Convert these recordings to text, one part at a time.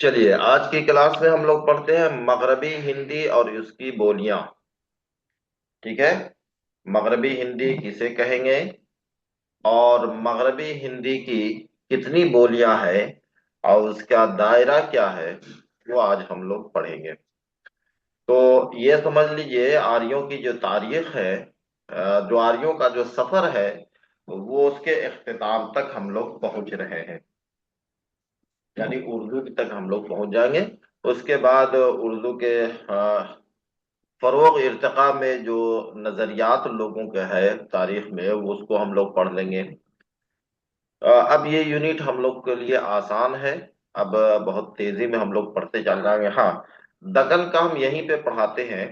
चलिए, आज की क्लास में हम लोग पढ़ते हैं मगरबी हिंदी और उसकी बोलियां। ठीक है। मगरबी हिंदी किसे कहेंगे और मगरबी हिंदी की कितनी बोलियां हैं और उसका दायरा क्या है, वो आज हम लोग पढ़ेंगे। तो ये समझ लीजिए, आर्यों की जो तारीख है, जो आर्यों का जो सफर है, वो उसके इख्तिताम तक हम लोग पहुंच रहे हैं। यानी उर्दू तक हम लोग पहुंच जाएंगे। उसके बाद उर्दू के फरोग इर्तिका में जो नजरियात लोगों के है तारीख में, वो उसको हम लोग पढ़ लेंगे। अब ये यूनिट हम लोग के लिए आसान है। अब बहुत तेजी में हम लोग पढ़ते चल जाएंगे। हाँ, दक्कन का हम यहीं पे पढ़ाते हैं।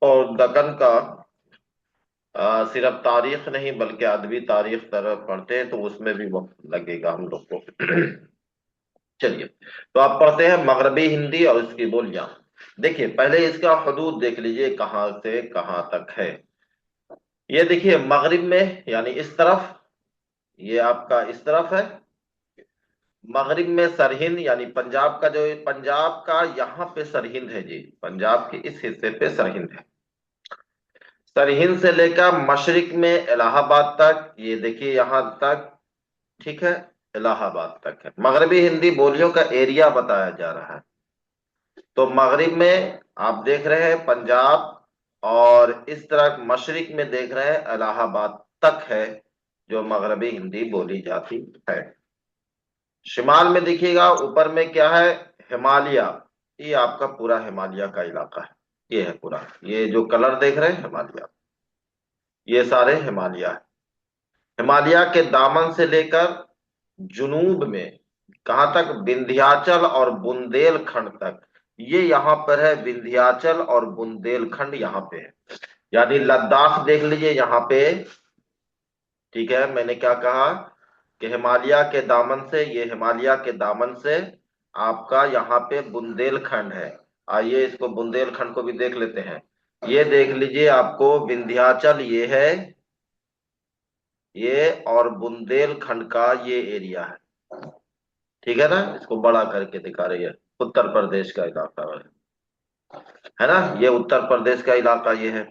और दक्कन का सिर्फ तारीख नहीं बल्कि अदबी तारीख तरह पढ़ते हैं, तो उसमें भी वक्त लगेगा हम लोग को। चलिए, तो आप पढ़ते हैं मगरबी हिंदी और इसकी बोलियां। देखिए, पहले इसका हदूद देख लीजिए, कहाँ से कहाँ तक है। ये देखिए, मगरिब में यानी इस तरफ, ये आपका इस तरफ है। मगरिब में सरहिंद यानी पंजाब का, जो पंजाब का यहाँ पे सरहिंद है जी, पंजाब के इस हिस्से पे सरहिंद है। सरहिंद से लेकर मशरिक में इलाहाबाद तक, ये देखिए यहाँ तक। ठीक है, इलाहाबाद तक है। मगरबी हिंदी बोलियों का एरिया बताया जा रहा है। तो मगरिब में आप देख रहे हैं पंजाब, और इस तरह मशरिक में देख रहे हैं इलाहाबाद तक है जो मगरबी हिंदी बोली जाती है। शिमाल में देखिएगा, ऊपर में क्या है, हिमालय। ये आपका पूरा हिमालय का इलाका है। ये है पूरा, ये जो कलर देख रहे हैं हिमालय, ये सारे हिमालय है। हिमालय के दामन से लेकर जुनूब में कहां तक, विंध्याचल और बुंदेलखंड तक। ये यहाँ पर है, विंध्याचल और बुंदेलखंड यहाँ पे है। यानी लद्दाख देख लीजिए यहाँ पे। ठीक है, मैंने क्या कहा कि हिमालय के दामन से, ये हिमालय के दामन से आपका यहाँ पे बुंदेलखंड है। आइए इसको, बुंदेलखंड को भी देख लेते हैं। ये देख लीजिए, आपको विंध्याचल ये है, ये और बुंदेलखंड का ये एरिया है। ठीक है ना, इसको बड़ा करके दिखा रही है। उत्तर प्रदेश का इलाका है ना, ये उत्तर प्रदेश का इलाका ये है।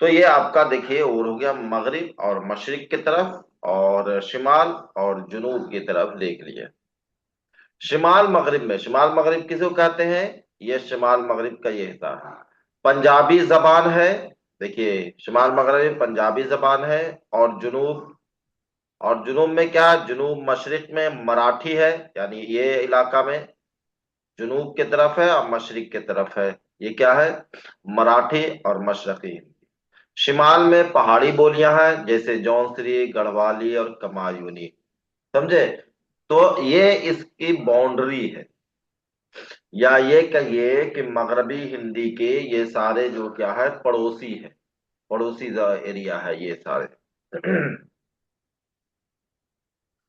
तो ये आपका देखिए, और हो गया मगरिब और मशरिक की तरफ, और शिमाल और जुनूब की तरफ देख लिए। शिमाल मगरिब में, शिमाल मगरिब किसको कहते हैं, ये शिमाल मगरिब का ये हिस्सा है। पंजाबी जबान है। देखिए, शिमाल मगरिब पंजाबी जबान है। और जुनूब, और जुनूब में क्या है, जुनूब मशरिक में मराठी है। यानी ये इलाका में जुनूब की तरफ है और मशरिक की तरफ है, ये क्या है, मराठी और मशरकी। शिमाल में पहाड़ी बोलियां हैं, जैसे जौनसरी, गढ़वाली और कमायूनी। समझे। तो ये इसकी बाउंड्री है, या ये कहिए कि मगरबी हिंदी के ये सारे जो क्या है, पड़ोसी है, पड़ोसी एरिया है ये सारे।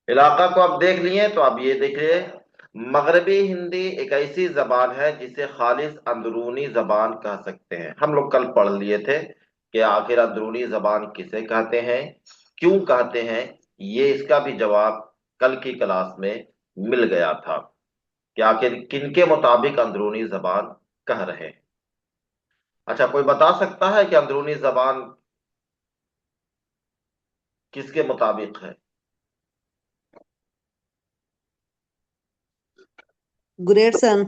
इलाका को आप देख लिए, तो आप ये देखिए, मगरबी हिंदी एक ऐसी जबान है जिसे खालिस अंदरूनी जबान कह सकते हैं। हम लोग कल पढ़ लिए थे कि आखिर अंदरूनी जबान किसे कहते हैं, क्यों कहते हैं। ये इसका भी जवाब कल की क्लास में मिल गया था कि आखिर किनके मुताबिक अंदरूनी जबान कह रहे हैं। अच्छा, कोई बता सकता है कि अंदरूनी जबान किसके मुताबिक है। ग्रेटसन।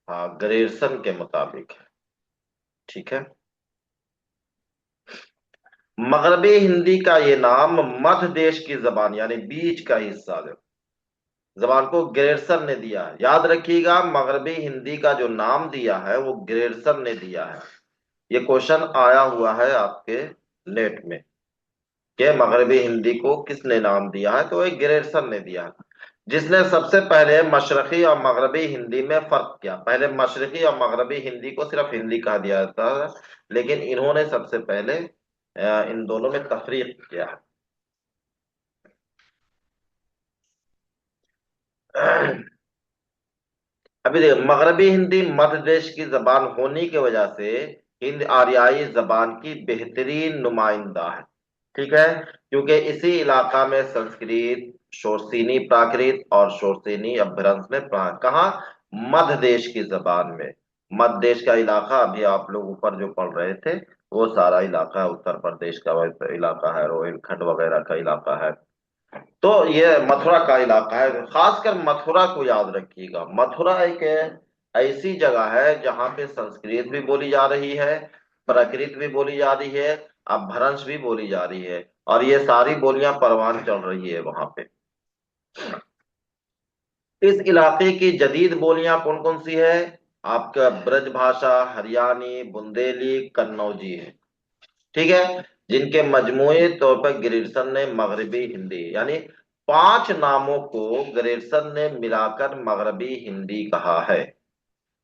हाँ, ग्रेरसन के मुताबिक है। ठीक है। मगरबी हिंदी का ये नाम मध्य देश की जबान यानी बीच का हिस्सा जो जबान को ग्रेरसन ने दिया है। याद रखिएगा, मगरबी हिंदी का जो नाम दिया है वो ग्रेरसन ने दिया है। ये क्वेश्चन आया हुआ है आपके नेट में कि मगरबी हिंदी को किसने नाम दिया है, तो ये ग्रेरसन ने दिया है। जिसने सबसे पहले मशरकी और मगरबी हिंदी में फर्क किया। पहले मशरकी और मगरबी हिंदी को सिर्फ हिंदी कहा दिया जाता था, लेकिन इन्होंने सबसे पहले इन दोनों में तफरीक किया है। अभी देखो, मगरबी हिंदी मध्य देश की जबान होने की वजह से हिंद आर्याई जबान की बेहतरीन नुमाइंदा है। ठीक है, क्योंकि इसी इलाका में संस्कृत, शोरसीनी प्राकृत और शोरसीनी अपभ्रंश में कहा, मध्य देश की जबान में। मध्य देश का इलाका अभी आप लोग ऊपर जो पढ़ रहे थे, वो सारा इलाका उत्तर प्रदेश का इलाका है, रोहिलखंड वगैरह का इलाका है। तो ये मथुरा का इलाका है। खासकर मथुरा को याद रखिएगा। मथुरा एक ऐसी जगह है जहाँ पे संस्कृत भी बोली जा रही है, प्राकृत भी बोली जा रही है, अपभ्रंश भी बोली जा रही है, और ये सारी बोलियां परवान चल रही है वहां पे। इस इलाके की जदीद बोलियां कौन कौन सी है? आपका ब्रज भाषा, हरियाणी, बुंदेली, कन्नौजी है। ठीक है, जिनके मजमूई तौर पर ग्रियर्सन ने मगरबी हिंदी, यानी 5 नामों को ग्रियर्सन ने मिलाकर मगरबी हिंदी कहा है।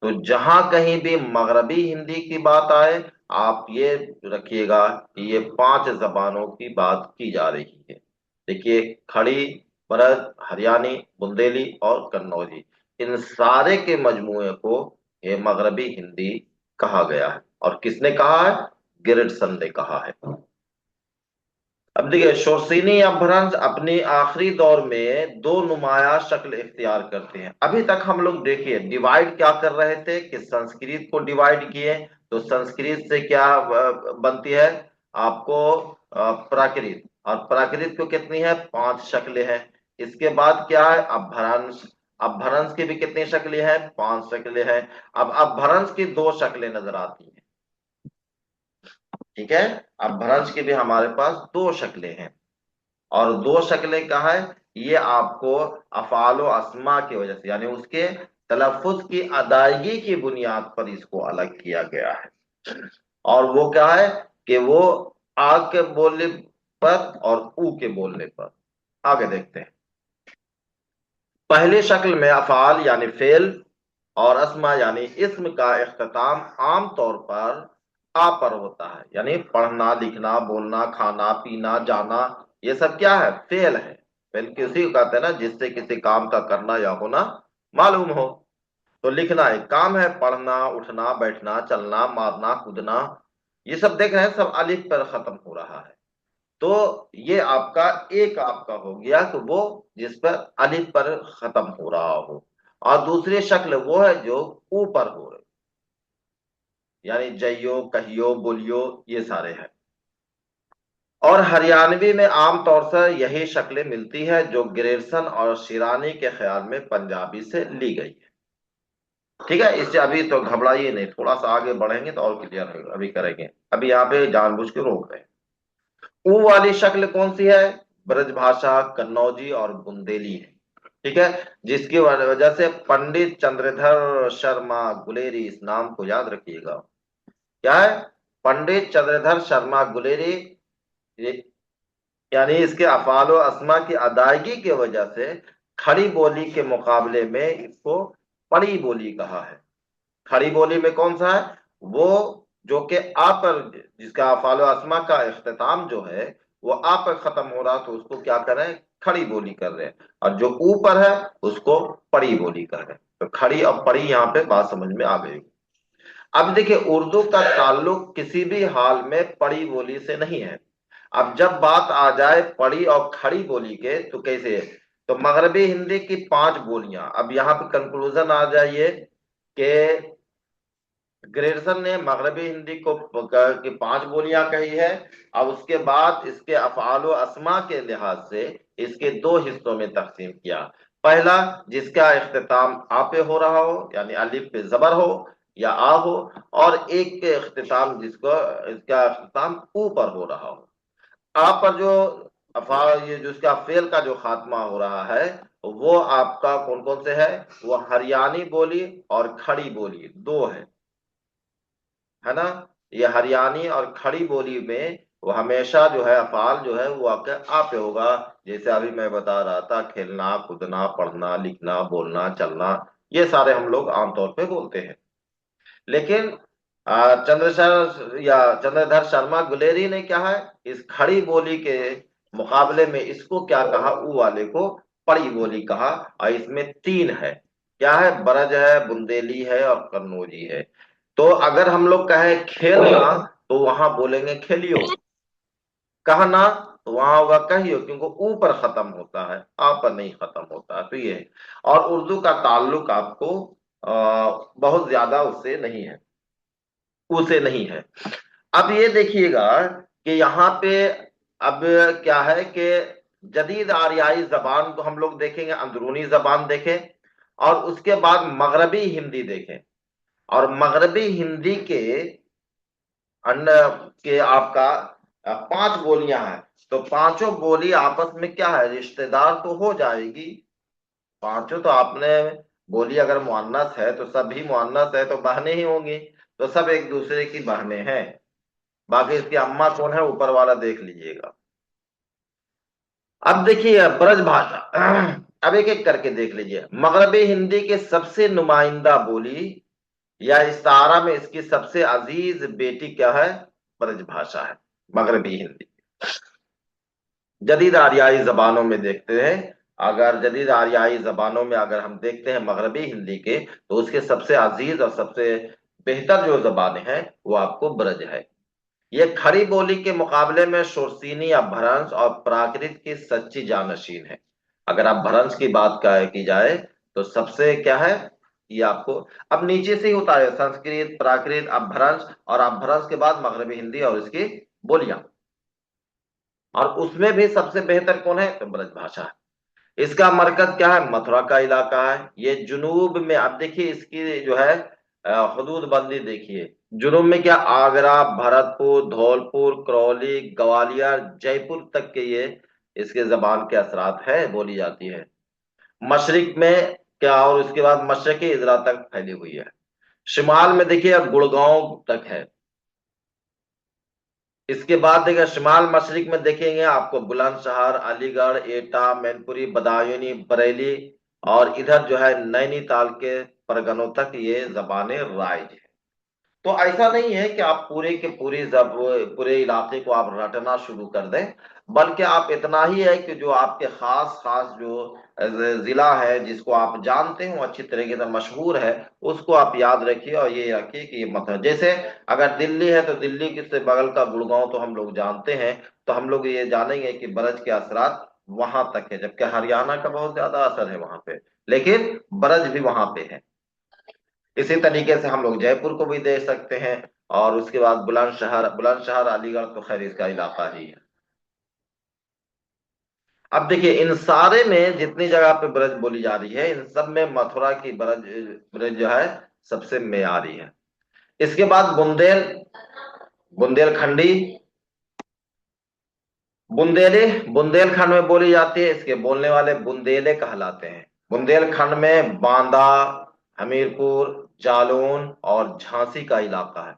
तो जहां कहीं भी मगरबी हिंदी की बात आए, आप ये रखिएगा कि ये 5 जबानों की बात की जा रही है। देखिए, खड़ी, ब्रज, हरियाणी, बुंदेली और कन्नौजी, इन सारे के मजमूए को ये मगरबी हिंदी कहा गया है। और किसने कहा है? गिरिडसन ने कहा है। अब देखिए, शोरसीनी अपभ्रंश अपनी आखिरी दौर में दो नुमाया शक्ल इख्तियार करते हैं। अभी तक हम लोग देखिए डिवाइड क्या कर रहे थे कि संस्कृत को डिवाइड किए, तो संस्कृत से क्या बनती है आपको? प्राकृत। और प्राकृत को कितनी है? 5 शक्लें हैं। इसके बाद क्या है? अपभ्रंश। अपभ्रंश की भी कितनी शक्लें हैं? 5 शक्लें हैं। अब अपभ्रंश की 2 शक्लें नजर आती हैं। ठीक है, अपभ्रंश की भी हमारे पास 2 शक्लें हैं। और 2 शक्लें क्या है? ये आपको अफालो अस्मा की वजह से, यानी उसके तलफ्फुज की अदायगी की बुनियाद पर इसको अलग किया गया है। और वो क्या है कि वो आ के बोलने पर और ऊ के बोलने पर। आगे देखते हैं। पहली शक्ल में अफाल यानी फेल और अस्मा यानी इसम का इख्तिताम आम तौर पर आ पर होता है, यानी पढ़ना, लिखना, बोलना, खाना, पीना, जाना, ये सब क्या है? फेल है। फेल किसी को कहते हैं ना, जिससे किसी काम का करना या होना मालूम हो। तो लिखना एक काम है, पढ़ना, उठना, बैठना, चलना, मारना, कूदना, ये सब देख रहे हैं, सब अलिफ पर खत्म हो रहा है। तो ये आपका एक आपका हो गया कि वो जिस पर अलिफ पर खत्म हो रहा हो। और दूसरी शक्ल वो है जो ऊपर हो रही, यानी जइयो, कहियो, बोलियो, ये सारे हैं। और हरियाणवी में आमतौर से यही शक्लें मिलती है जो ग्रेरसन और शिरानी के ख्याल में पंजाबी से ली गई है। ठीक है, इससे अभी तो घबराइए नहीं, थोड़ा सा आगे बढ़ेंगे तो और क्लियर होगा। अभी करेंगे, अभी यहाँ पे जानबूझ के रोक रहे हैं। ऊ वाली शक्ल कौन सी है? ब्रजभाषा, कन्नौजी और बुंदेली है। ठीक है, जिसकी वजह से पंडित चंद्रधर शर्मा गुलेरी, इस नाम को याद रखिएगा। क्या है? पंडित चंद्रधर शर्मा गुलेरी, यानी इसके अफालो अस्मा की अदायगी की वजह से खड़ी बोली के मुकाबले में इसको पड़ी बोली कहा है। खड़ी बोली में कौन सा है? वो जो कि आ पर, जिसका अफालो अस्मा का इख्तिताम जो है वो आ पर खत्म हो रहा, तो उसको क्या कर रहे हैं? खड़ी बोली कर रहे हैं। और जो ऊपर है उसको पड़ी बोली कर रहे हैं। तो खड़ी और पड़ी यहाँ पे बात समझ में आ गई। अब देखिए, उर्दू का ताल्लुक किसी भी हाल में पड़ी बोली से नहीं है। अब जब बात आ जाए पड़ी और खड़ी बोली के, तो कैसे? तो मगरबी हिंदी की 5 बोलियां, अब यहाँ पे कंक्लूजन आ जाइए कि ग्रेरसन ने मगरबी हिंदी को की 5 बोलियां कही है। अब उसके बाद इसके अफआलो अस्मा के लिहाज से इसके 2 हिस्सों में तकसीम किया। पहला, जिसका इख्तिताम आ पे हो रहा हो, यानी अलिफ पे जबर हो या आ हो। और एक के इख्तिताम जिसको, इसका इख्तिताम ऊ पर हो रहा हो। आ पर जो ये जो इसका फेल का जो खात्मा हो रहा है, वो आपका कौन कौन से है? वो हरियाणी बोली और खड़ी बोली 2 है ना। ये हरियाणी और खड़ी बोली में वो हमेशा जो है अफाल जो है वो आपके आ पे होगा। जैसे अभी मैं बता रहा था, खेलना, कूदना, पढ़ना, लिखना, बोलना, चलना, ये सारे हम लोग आमतौर पे बोलते हैं। लेकिन चंद्रशेखर या चंद्रधर शर्मा गुलेरी ने क्या है, इस खड़ी बोली के मुकाबले में इसको क्या कहा? ऊ वाले को पड़ी बोली कहा। और इसमें 3 है। क्या है? ब्रज है, बुंदेली है और कन्नौजी है। तो अगर हम लोग कहें खेलना, तो वहां बोलेंगे खेलियो। कहना, तो वहां होगा कहियो, क्योंकि ऊ पर खत्म होता है, आ पर नहीं खत्म होता है, तो ये है। और उर्दू का ताल्लुक आपको बहुत ज्यादा उससे नहीं है, उसे नहीं है। अब ये देखिएगा कि यहाँ पे अब क्या है कि जदीद आरियाई जबान को हम लोग देखेंगे, अंदरूनी जबान देखें, और उसके बाद मगरबी हिंदी देखें। और मगरबी हिंदी के अन्य के आपका पांच बोलियां हैं। तो पांचों बोली आपस में क्या है, रिश्तेदार तो हो जाएगी। पांचों तो आपने बोली अगर मुअन्नस है तो सभी मुअन्नस है, तो बहनें ही होंगी, तो सब एक दूसरे की बहनें हैं। बाकी इसकी अम्मा कौन है, ऊपर वाला देख लीजिएगा। अब देखिए ब्रज भाषा, अब एक एक करके देख लीजिए। मगरबी हिंदी के सबसे नुमाइंदा बोली या इस्तारा में इसकी सबसे अजीज बेटी क्या है, ब्रज भाषा है, मगरबी हिंदी। जदीद आरियाई जबानों में देखते हैं, अगर जदीद आरियाई जबानों में अगर हम देखते हैं मगरबी हिंदी के, तो उसके सबसे अजीज और सबसे बेहतर जो जबानें हैं वो आपको ब्रज है। ये खड़ी बोली के मुकाबले में शोरसीनी या भ्रंश और प्राकृत की सच्ची जानशीन है। अगर आप भ्रंश की बात का की जाए तो सबसे क्या है, ये आपको अब नीचे से ही उतारे, संस्कृत, प्राकृत, अपभ्रंश, और अपभ्रंश के बाद मगरबी हिंदी और इसकी बोलियां। और उसमें भी सबसे बेहतर कौन है, तो ब्रज भाषा है। इसका मरकज क्या है, मथुरा का इलाका है। ये जुनूब में, अब देखिए इसकी जो है हदूद बंदी देखिए। जुनूब में क्या, आगरा, भरतपुर, धौलपुर, करौली, ग्वालियर, जयपुर तक के ये इसके जबान के असरात है, बोली जाती है। मशरिक में क्या, और उसके बाद मशरकी इजरा तक फैली हुई है। शिमाल में देखिए गुड़गांव तक है। इसके बाद देखिए शिमाल मशरिक में देखेंगे आपको बुलंदशहर, अलीगढ़, एटा, मैनपुरी, बदायूनी, बरेली, और इधर जो है नैनीताल के परगनों तक ये जबानें राइज है। तो ऐसा नहीं है कि आप पूरे के पूरे जब पूरे इलाके को आप रटना शुरू कर दें, बल्कि आप इतना ही है कि जो आपके खास खास जो जिला है जिसको आप जानते हो अच्छी तरीके से मशहूर है, उसको आप याद रखिए। और ये रखिए कि ये मतलब जैसे अगर दिल्ली है तो दिल्ली के से बगल का गुड़गांव तो हम लोग जानते हैं, तो हम लोग ये जानेंगे कि ब्रज के असरात वहां तक है, जबकि हरियाणा का बहुत ज्यादा असर है वहां पे, लेकिन ब्रज भी वहां पे है। इसी तरीके से हम लोग जयपुर को भी दे सकते हैं। और उसके बाद बुलंदशहर, बुलंदशहर अलीगढ़ तो खैर इसका इलाका ही है। अब देखिए इन सारे में जितनी जगह पे ब्रज बोली जा रही है, इन सब में मथुरा की ब्रज ब्रज जो है सबसे मेयारी है। इसके बाद बुंदेलखंडी, बुंदेली बुंदेलखंड में बोली जाती है, इसके बोलने वाले बुंदेले कहलाते हैं। बुंदेलखंड में बांदा, हमीरपुर, जालौन और झांसी का इलाका है।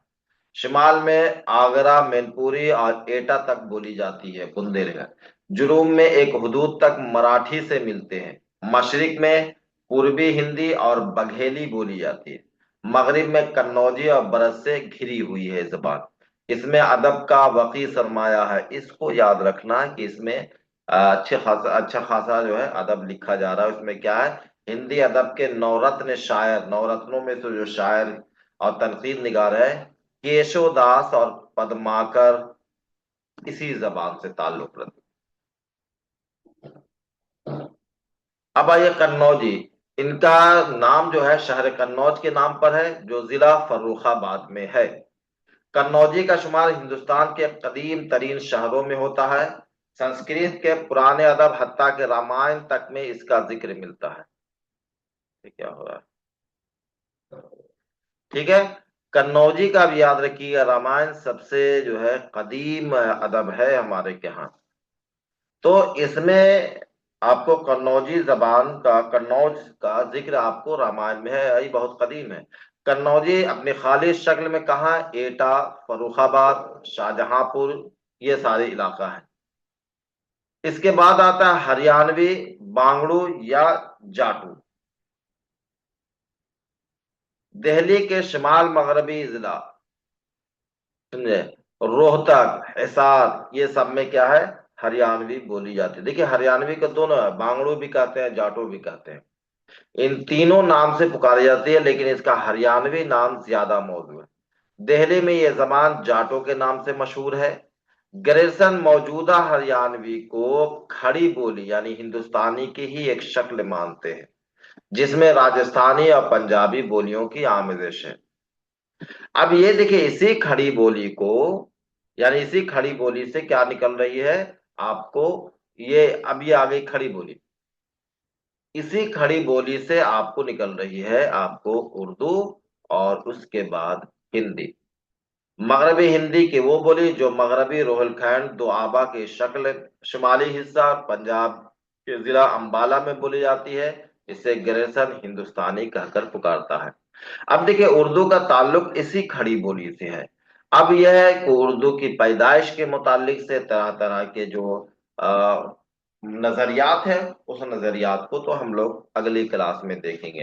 शिमाल में आगरा, मैनपुरी और एटा तक बोली जाती है बुंदेलखंड। जुनूब में एक हदूद तक मराठी से मिलते हैं। मशरिक में पूर्वी हिंदी और बघेली बोली जाती है। मगरिब में कन्नौजी और बरस से घिरी हुई है जबान। इसमें अदब का वकी सरमाया है, इसको याद रखना कि इसमें अच्छा खासा जो है अदब लिखा जा रहा है। उसमें क्या है, हिंदी अदब के नवरत्न शायर, नवरत्नों में से जो शायर और तनकीद निगार है, केशोदास और पद्माकर, इसी जबान से ताल्लुक रखते। अब आइए कन्नौजी। इनका नाम जो है शहर कन्नौज के नाम पर है, जो जिला फर्रुखाबाद में है। कन्नौजी का शुमार हिंदुस्तान के कदीम तरीन शहरों में होता है। संस्कृत के पुराने अदब हत्ता के रामायण तक में इसका जिक्र मिलता है। ये क्या हो रहा है, ठीक है। कन्नौजी का भी याद रखिएगा, रामायण सबसे जो है कदीम अदब है हमारे के यहाँ। तो इसमें आपको कन्नौजी जबान का, कन्नौज का जिक्र आपको रामायण में है, यही बहुत कदीम है। कन्नौजी अपनी खालिश शक्ल में कहाँ, एटा, फर्रुखाबाद, शाहजहांपुर, ये सारे इलाका है। इसके बाद आता है हरियाणवी, बांगड़ू या जाटू। दिल्ली के शिमाल मगरबी जिला, समझे, रोहतक, हिसार, ये सब में क्या है, हरियाणवी बोली जाती है। देखिए हरियाणवी का दोनों है, बांगड़ू भी कहते हैं, जाटो भी कहते हैं। इन तीनों नाम से पुकारी जाती है, लेकिन इसका हरियाणवी नाम ज्यादा मौजूद है। दिल्ली में ये जबान जाटो के नाम से मशहूर है। ग्रेसन मौजूदा हरियाणवी को खड़ी बोली यानी हिंदुस्तानी की ही एक शक्ल मानते हैं, जिसमें राजस्थानी और पंजाबी बोलियों की आमेजिश है। अब ये देखिए, इसी खड़ी बोली को यानी इसी खड़ी बोली से क्या निकल रही है आपको, ये अभी आ गई खड़ी बोली, इसी खड़ी बोली से आपको निकल रही है आपको उर्दू, और उसके बाद हिंदी। मगरबी हिंदी की वो बोली जो मगरबी रोहिलखंड दोआबा की शक्ल, शुमाली हिस्सा पंजाब के जिला अंबाला में बोली जाती है, इसे ग्रेसन हिंदुस्तानी कहकर पुकारता है। अब देखिए, उर्दू का ताल्लुक इसी खड़ी बोली से है। अब यह है कि उर्दू की पैदाइश के मुतालिक से तरह तरह के जो नजरियात है, उस नजरियात को तो हम लोग अगली क्लास में देखेंगे।